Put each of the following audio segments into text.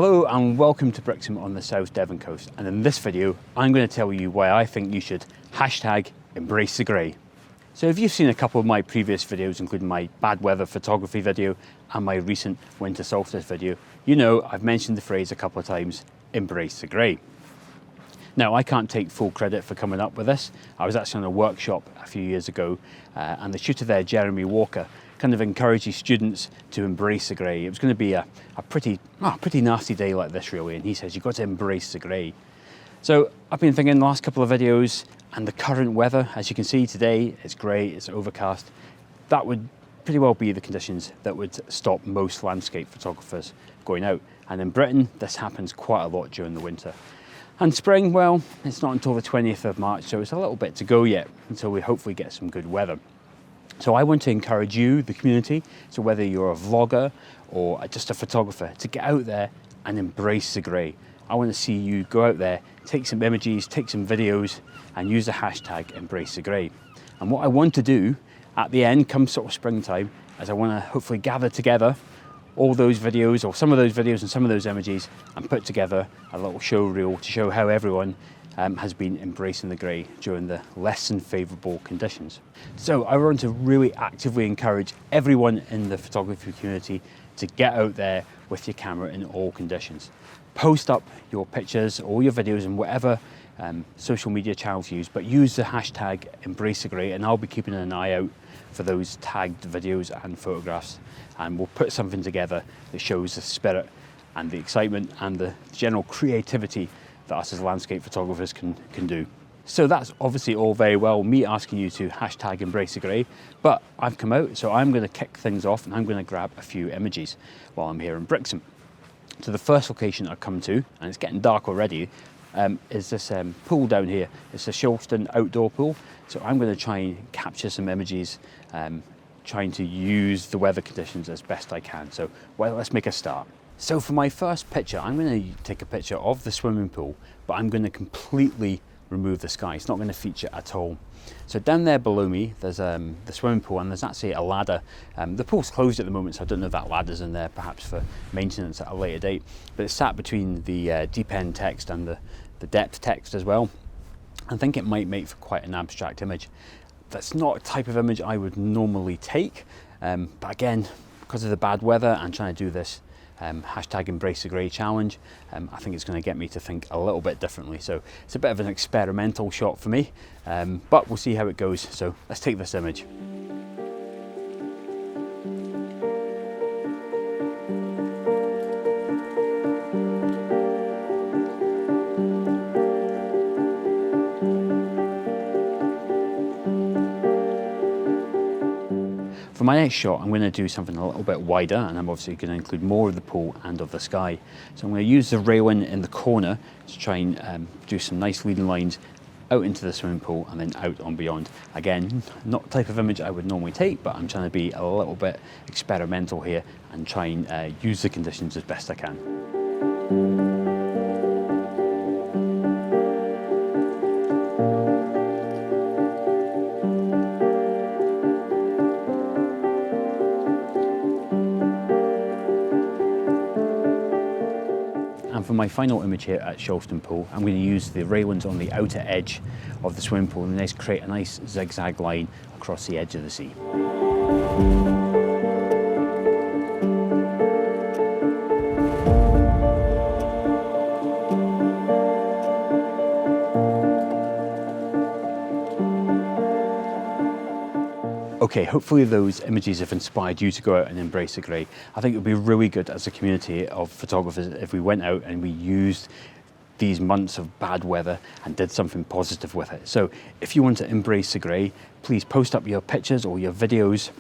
Hello and welcome to Brixham on the South Devon coast, and in this video I'm going to tell you why I think you should hashtag embrace the grey. So if you've seen a couple of my previous videos, including my bad weather photography video and my recent winter solstice video, you know I've mentioned the phrase a couple of times, embrace the grey. Now I can't take full credit for coming up with this. I was actually on a workshop a few years ago and the tutor there, Jeremy Walker, kind of encourages students to embrace the grey. It was going to be a pretty nasty day like this really, and he says you've got to embrace the grey. So I've been thinking the last couple of videos and the current weather, as you can see today, it's grey, it's overcast. That would pretty well be the conditions that would stop most landscape photographers going out. And in Britain, this happens quite a lot during the winter. And spring, well, it's not until the 20th of March, so it's a little bit to go yet until we hopefully get some good weather. So I want to encourage you, the community, so whether you're a vlogger or just a photographer, to get out there and embrace the grey. I want to see you go out there, take some images, take some videos, and use the hashtag embrace the grey. And what I want to do at the end, come sort of springtime, is I want to hopefully gather together all those videos, or some of those videos and some of those images, and put together a little show reel to show how everyone has been embracing the grey during the less than favourable conditions. So I want to really actively encourage everyone in the photography community to get out there with your camera in all conditions. Post up your pictures or your videos in whatever social media channels you use, but use the hashtag embrace the grey, and I'll be keeping an eye out for those tagged videos and photographs, and we'll put something together that shows the spirit and the excitement and the general creativity that us as landscape photographers can do. So that's obviously all very well me asking you to hashtag embrace the grey, but I've come out, so I'm going to kick things off and I'm going to grab a few images while I'm here in Brixham. So the first location I've come to, and it's getting dark already, is this pool down here. It's a Shalston outdoor pool, so I'm going to try and capture some images, trying to use the weather conditions as best I can. So well, let's make a start. So for my first picture, I'm going to take a picture of the swimming pool, but I'm going to completely remove the sky. It's not going to feature at all. So down there below me, there's the swimming pool, and there's actually a ladder. The pool's closed at the moment, so I don't know if that ladder's in there, perhaps for maintenance at a later date. But it's sat between the deep end text and the depth text as well. I think it might make for quite an abstract image. That's not a type of image I would normally take, but again, because of the bad weather and trying to do this hashtag embrace the grey challenge, I think it's going to get me to think a little bit differently. So it's a bit of an experimental shot for me, but we'll see how it goes. So let's take this image. For my next shot, I'm going to do something a little bit wider, and I'm obviously going to include more of the pool and of the sky. So I'm going to use the railing in the corner to try and do some nice leading lines out into the swimming pool and then out on beyond. Again, not the type of image I would normally take, but I'm trying to be a little bit experimental here and try and use the conditions as best I can. And for my final image here at Shalston Pool, I'm going to use the railings on the outer edge of the swimming pool and create a nice zigzag line across the edge of the sea. Okay, hopefully those images have inspired you to go out and embrace the grey. I think it would be really good as a community of photographers if we went out and we used these months of bad weather and did something positive with it. So if you want to embrace the grey, please post up your pictures or your videos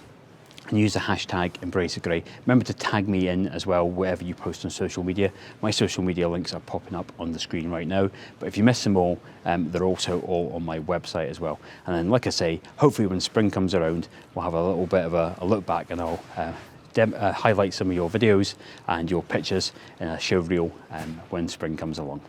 and use the hashtag embrace the grey. Remember to tag me in as well wherever you post on social media. My social media links are popping up on the screen right now, but if you miss them all, they're also all on my website as well. And then, like I say, hopefully when spring comes around, we'll have a little bit of a look back, and I'll highlight some of your videos and your pictures in a show reel when spring comes along.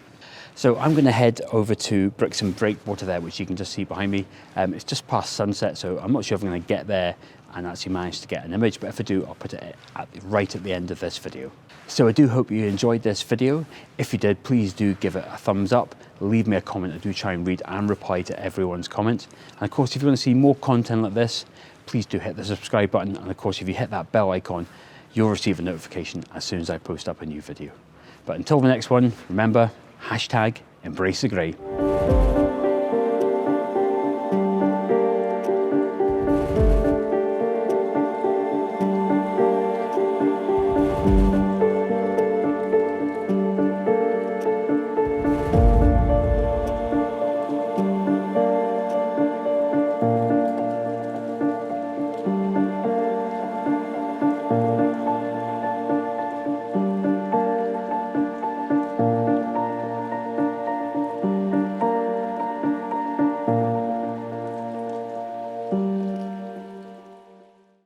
So I'm going to head over to Brixham Breakwater there, which you can just see behind me. It's just past sunset, so I'm not sure if I'm going to get there and actually manage to get an image, but if I do, I'll put it right at the end of this video. So I do hope you enjoyed this video. If you did, please do give it a thumbs up, leave me a comment. I do try and read and reply to everyone's comment. And of course, if you want to see more content like this, please do hit the subscribe button. And of course, if you hit that bell icon, you'll receive a notification as soon as I post up a new video. But until the next one, remember, #embrace the grey.